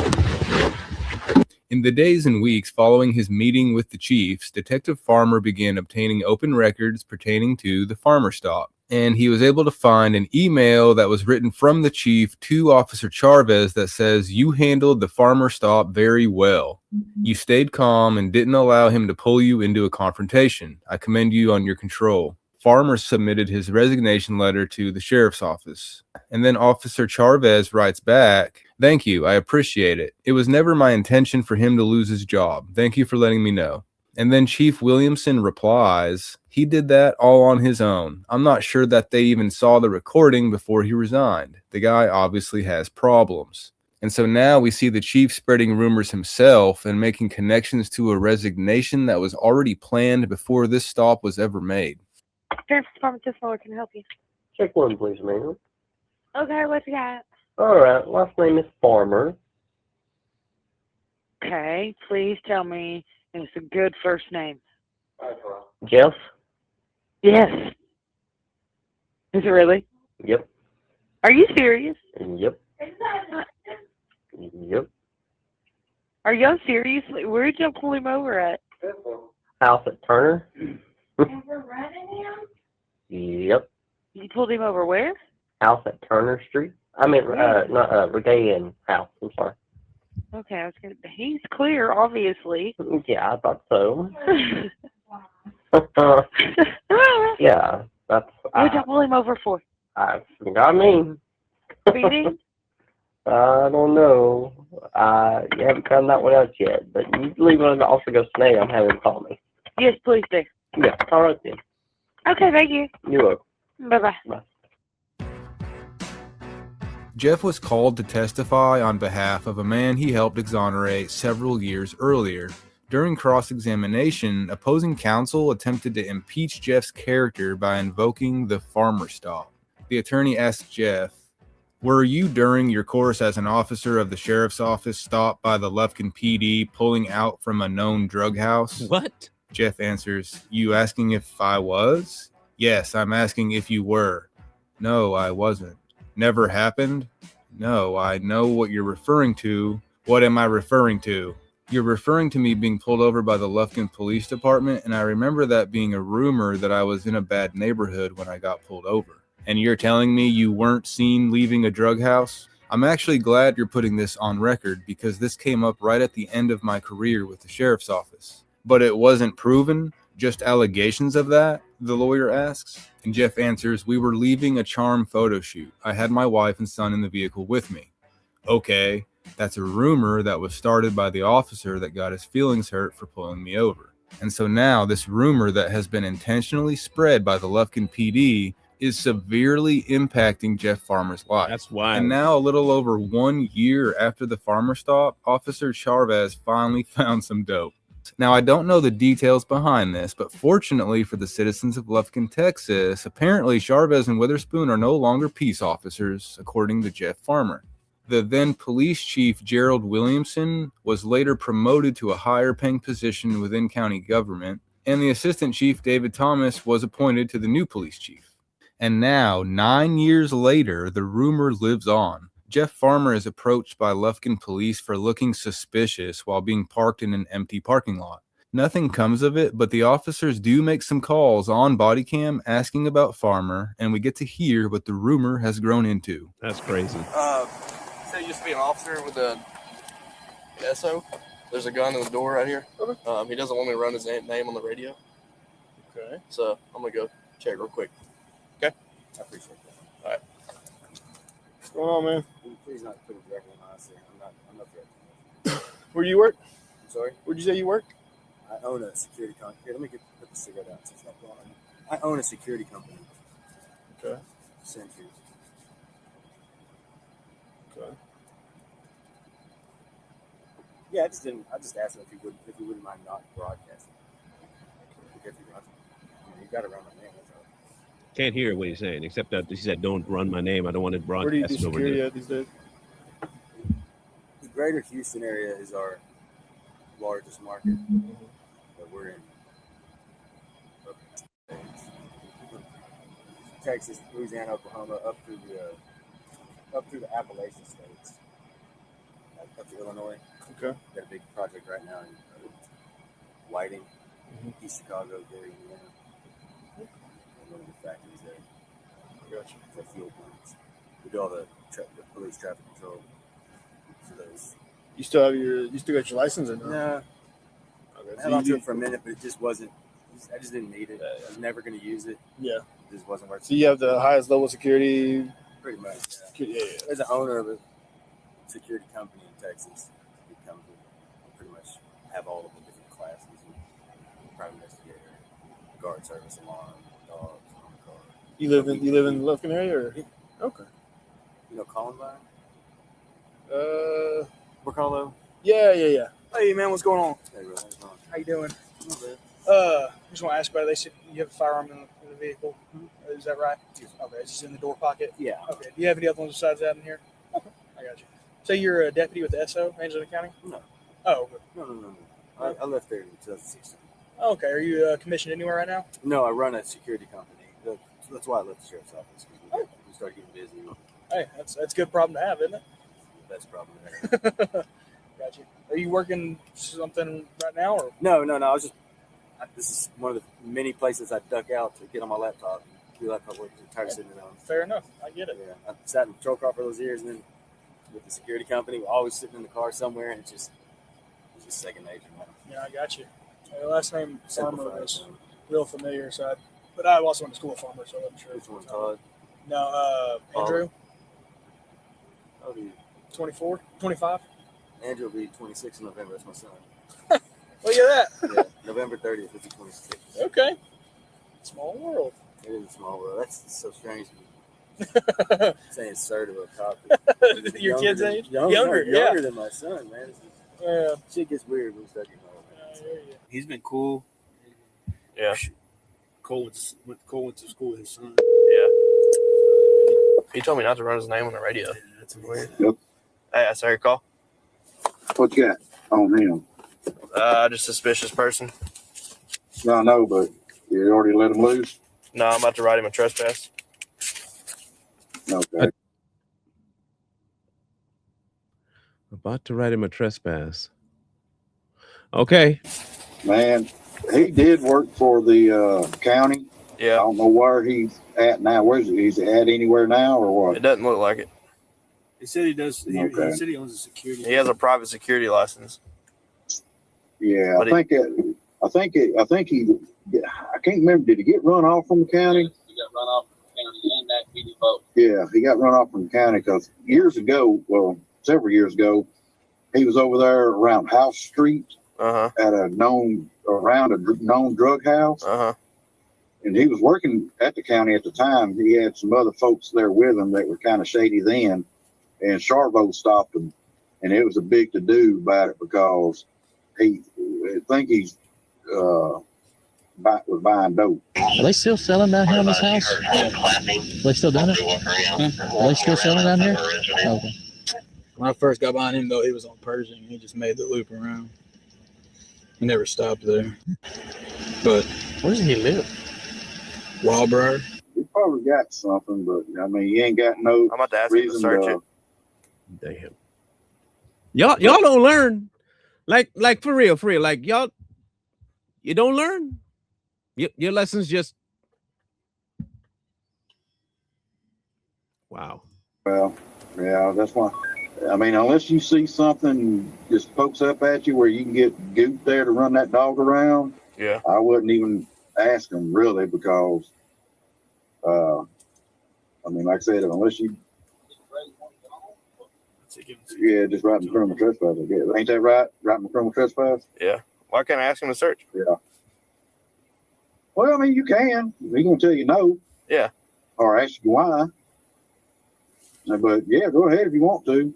In the days and weeks following his meeting with the chiefs, Detective Farmer began obtaining open records pertaining to the Farmer stop. And he was able to find an email that was written from the chief to Officer Chavez that says, "You handled the Farmer stop very well. You stayed calm and didn't allow him to pull you into a confrontation. I commend you on your control." Farmer submitted his resignation letter to the sheriff's office. And then Officer Chavez writes back, "Thank you, I appreciate it. It was never my intention for him to lose his job. Thank you for letting me know." And then Chief Williamson replies, "He did that all on his own. I'm not sure that they even saw the recording before he resigned. The guy obviously has problems." And so now we see the chief spreading rumors himself and making connections to a resignation that was already planned before this stop was ever made. Sheriff's Department, this Miller can help you. Check one, please, ma'am. Okay, what you got? All right, last name is Farmer. Okay, please tell me it's a good first name. Jeff? Yes. Is it really? Yep. Are you serious? Yep. Yep. Are y'all serious? Where'd y'all pull him over at? House at Turner? Ever running him? Yep. You pulled him over where? House at Turner Street. I mean, not Regain House. I'm sorry. Okay, I was gonna. He's clear, obviously. Yeah, I thought so. Yeah, that's. What'd y'all pull him over for? I got me. Speeding? I don't know. You haven't found that one out yet, but usually when I also go snake, I'm having him call me. Yes, please do. Yeah, all right then. Okay, thank you. You're welcome. Bye-bye. Bye. Jeff was called to testify on behalf of a man he helped exonerate several years earlier. During cross-examination, opposing counsel attempted to impeach Jeff's character by invoking the Farmer stop. The attorney asked Jeff, "Were you, during your course as an officer of the sheriff's office, stopped by the Lufkin PD pulling out from a known drug house?" What? Jeff answers, "You asking if I was?" "Yes, I'm asking if you were." "No, I wasn't." "Never happened?" "No, I know what you're referring to." "What am I referring to?" "You're referring to me being pulled over by the Lufkin Police Department, and I remember that being a rumor that I was in a bad neighborhood when I got pulled over." "And you're telling me you weren't seen leaving a drug house?" "I'm actually glad you're putting this on record because this came up right at the end of my career with the sheriff's office." "But it wasn't proven? Just allegations of that?" the lawyer asks. And Jeff answers, "We were leaving a charm photo shoot. I had my wife and son in the vehicle with me." "Okay, that's a rumor that was started by the officer that got his feelings hurt for pulling me over." And so now this rumor that has been intentionally spread by the Lufkin PD is severely impacting Jeff Farmer's life. That's wild. And now, a little over 1 year after the Farmer stop, Officer Chavez finally found some dope. Now, I don't know the details behind this, but fortunately for the citizens of Lufkin, Texas, apparently Chavez and Witherspoon are no longer peace officers, according to Jeff Farmer. The then police chief, Gerald Williamson, was later promoted to a higher paying position within county government, and the assistant chief, David Thomas, was appointed to the new police chief. And now, 9 years later, the rumor lives on. Jeff Farmer is approached by Lufkin police for looking suspicious while being parked in an empty parking lot. Nothing comes of it, but the officers do make some calls on bodycam asking about Farmer, and we get to hear what the rumor has grown into. That's crazy. So you used to be an officer with the SO. There's a gun in the door right here. He doesn't want me to run his name on the radio. Okay. So I'm gonna go check real quick. Okay. I appreciate that. All right. What's going on, man? Please not put it directly on us. I'm not threatening. Where do you work? I'm sorry? Where'd you say you work? I own a security company. Here, let me put the cigarette out since I'm blowing. I own a security company. Okay. Century. Okay. Yeah, I just asked him if he wouldn't mind not broadcasting. Because you got to run my name. That's all. Can't hear what he's saying, except that he said, "Don't run my name. I don't want it Where do you do broadcasted over security there." at these days? The greater Houston area is our largest market that we're in. Texas, Louisiana, Oklahoma, up through the Appalachian states, up to Illinois. Okay. Got a big project right now in Whiting, East Chicago, Gary, Indiana. One of the factories there. Gotcha. For fuel plants. We do all the police traffic control for those. You still got your license or no? Nah. Okay. I held on to it for a minute, but it just wasn't. I just didn't need it. I was never going to use it. Yeah. It just wasn't worth it. So you have the highest level of security. Pretty much. Yeah. There's an owner of a security company in Texas who comes and pretty much have all of the different classes: private investigator, guard service, alarm, dogs, on the car. You live in the Lufkin area, or? Yeah. Okay. You know Columbine? Ricardo. Yeah. Hey man, what's going on? Hey, bro, How you doing? okay. Just want to ask about it. They said you have a firearm in the vehicle. Is that right? Okay, it's just in the door pocket. Yeah. Okay. Do you have any other ones besides that in here? Okay, I got you. So you're a deputy with the SO, Angela County? No. Oh, okay. No. I left there in 2016. Okay. Are you commissioned anywhere right now? No, I run a security company. That's why I left the sheriff's office. We started getting busy. Hey, that's a good problem to have, isn't it? The best problem ever. Got you. Are you working something right now, or? No. This is one of the many places I duck out to get on my laptop and do laptop work. I'm tired of sitting around. Fair enough. I get it. Yeah, I sat in the patrol car for those years, and then with the security company, we're always sitting in the car somewhere, and it's just second nature, man. Yeah, I got you. The last name Farmer Simplified, was man. real familiar, but I also went to school with Farmer, so I'm sure. Which one, Todd? No, Andrew. How old are you? 24, 25. Andrew will be 26 in November. That's my son. Look at that. Yeah, November 30th, he'll be 26. Okay. Small world. It is a small world. That's so strange to me. Saying sir to a cop. Your kid's age? Younger than my son, man. Yeah. Shit gets weird when we start getting older. He's been cool. Yeah. Cole went to school with his son. Yeah. He told me not to run his name on the radio. That's weird. Yep. Hey, I saw your call. What you got on him? Just suspicious person. I know, but you already let him loose? No, I'm about to write him a trespass. Okay. About to write him a trespass. Okay. Man, he did work for the county. Yeah. I don't know where he's at now. Where's he? Is he at anywhere now or what? It doesn't look like it. He said he does. He Okay. said he owns a security. He has a private security license. Yeah, But I think he. I can't remember. Did he get run off from the county? He got run off from the county and that PD boat. Yeah, he got run off from the county because years ago, several years ago, he was over there around House Street at a known drug house. And he was working at the county at the time. He had some other folks there with him that were kind of shady then. And Charvo stopped him. And it was a big to-do about it because I think he's was buying dope. Are they still selling down here in this house? Are they still doing it? Huh? Are they still selling down here? Okay. When I first got behind him, though, he was on Pershing. He just made the loop around. He never stopped there. But where does he live? Wildbriar. He probably got something, but I mean, he ain't got no I'm about to ask him to reason search it. Damn. Y'all don't learn. Like for real. Like y'all, you don't learn. Your lessons just. Wow. Well, yeah, that's why. I mean, unless you see something just pokes up at you where you can get Goop there to run that dog around, yeah, I wouldn't even ask him really because, I mean, like I said, unless you, just writing criminal trespass. Ain't that right? Writing criminal trespass? Yeah. Why can't I ask him to search? Yeah. Well, I mean, you can. He's gonna tell you no. Yeah. Or ask you why. But yeah, go ahead if you want to.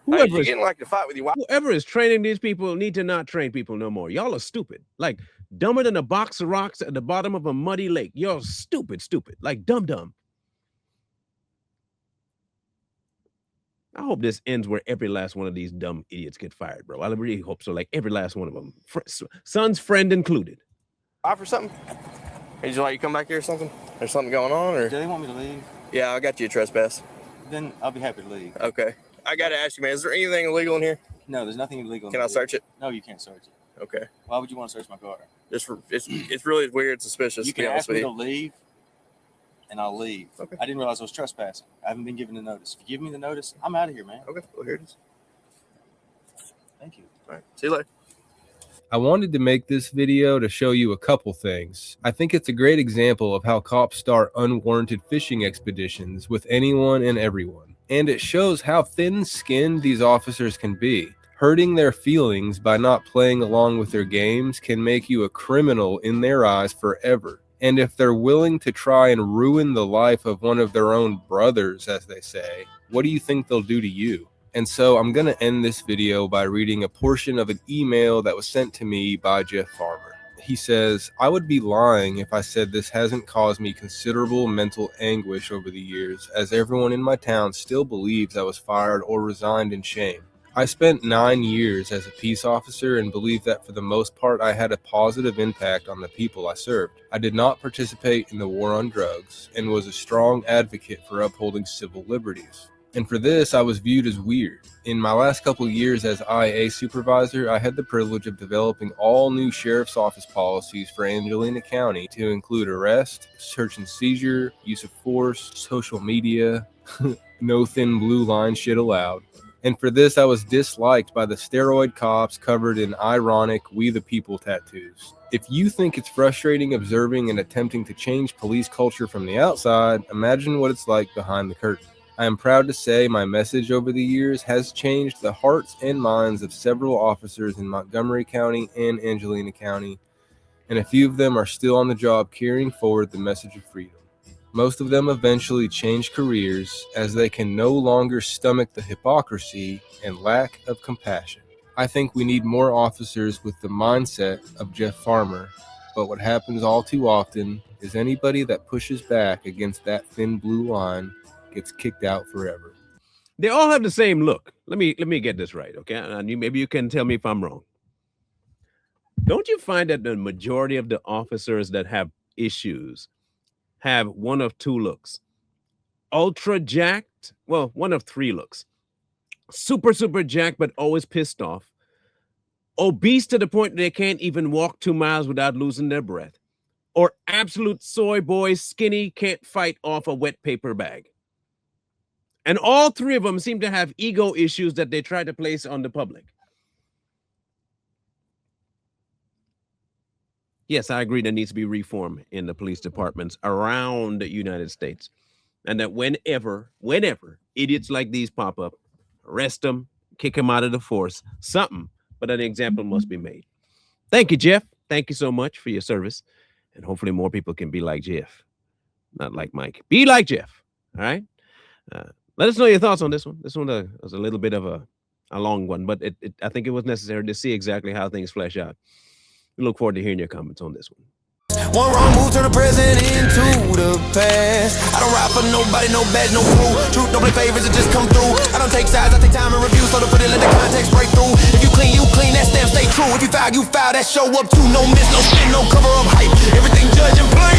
Whoever you getting like to fight with your wife? Whoever is training these people need to not train people no more. Y'all are stupid. Like dumber than a box of rocks at the bottom of a muddy lake. You're stupid. Like dumb. I hope this ends where every last one of these dumb idiots get fired, bro. I really hope so. Like every last one of them, son's friend included. Five or something? Would you like you come back here or something? There's something going on, or? Do they want me to leave? Yeah, I got you a trespass. Then I'll be happy to leave. Okay. I got to ask you, man, is there anything illegal in here? No, there's nothing illegal. Can I search it? No, you can't search it. Okay. Why would you want to search my car? Just for it's really weird, suspicious. You to be can honest ask me with to you. leave, and I'll leave. Okay. I didn't realize I was trespassing. I haven't been given the notice. If you give me the notice, I'm out of here, man. Okay. Well, here it is. Thank you. All right. See you later. I wanted to make this video to show you a couple things. I think it's a great example of how cops start unwarranted fishing expeditions with anyone and everyone. And it shows how thin-skinned these officers can be. Hurting their feelings by not playing along with their games can make you a criminal in their eyes forever. And if they're willing to try and ruin the life of one of their own brothers, as they say, what do you think they'll do to you? And so I'm going to end this video by reading a portion of an email that was sent to me by Jeff Farmer. He says, "I would be lying if I said this hasn't caused me considerable mental anguish over the years, as everyone in my town still believes I was fired or resigned in shame. I spent 9 years as a peace officer and believe that for the most part I had a positive impact on the people I served. I did not participate in the war on drugs and was a strong advocate for upholding civil liberties. And for this, I was viewed as weird. In my last couple years as IA supervisor, I had the privilege of developing all new sheriff's office policies for Angelina County to include arrest, search and seizure, use of force, social media, no thin blue line shit allowed. And for this, I was disliked by the steroid cops covered in ironic We the People tattoos. If you think it's frustrating observing and attempting to change police culture from the outside, imagine what it's like behind the curtain. I am proud to say my message over the years has changed the hearts and minds of several officers in Montgomery County and Angelina County, and a few of them are still on the job carrying forward the message of freedom. Most of them eventually change careers as they can no longer stomach the hypocrisy and lack of compassion. I think we need more officers with the mindset of Jeff Farmer, but what happens all too often is anybody that pushes back against that thin blue line gets kicked out forever." They all have the same look. Let me get this right, okay? And maybe you can tell me if I'm wrong. Don't you find that the majority of the officers that have issues have one of two looks? Ultra jacked, well, one of three looks. Super jacked, but always pissed off. Obese to the point they can't even walk 2 miles without losing their breath. Or absolute soy boy, skinny, can't fight off a wet paper bag. And all three of them seem to have ego issues that they try to place on the public. Yes, I agree there needs to be reform in the police departments around the United States. And that whenever idiots like these pop up, arrest them, kick them out of the force, something, but an example must be made. Thank you, Jeff. Thank you so much for your service. And hopefully more people can be like Jeff, not like Mike. Be like Jeff, all right? Let us know your thoughts on this one. This one was a little bit of a long one, but I think it was necessary to see exactly how things flesh out. We look forward to hearing your comments on this one. One wrong move turn the present into the past. I don't ride for nobody, no badge, no crew. Truth don't play favors, it just come through. I don't take sides, I take time and review. So to put it, let the context break through. If you clean, that stamp stay true. If you foul, that show up too. No miss, no spin, no cover up hype. Everything judge and plain.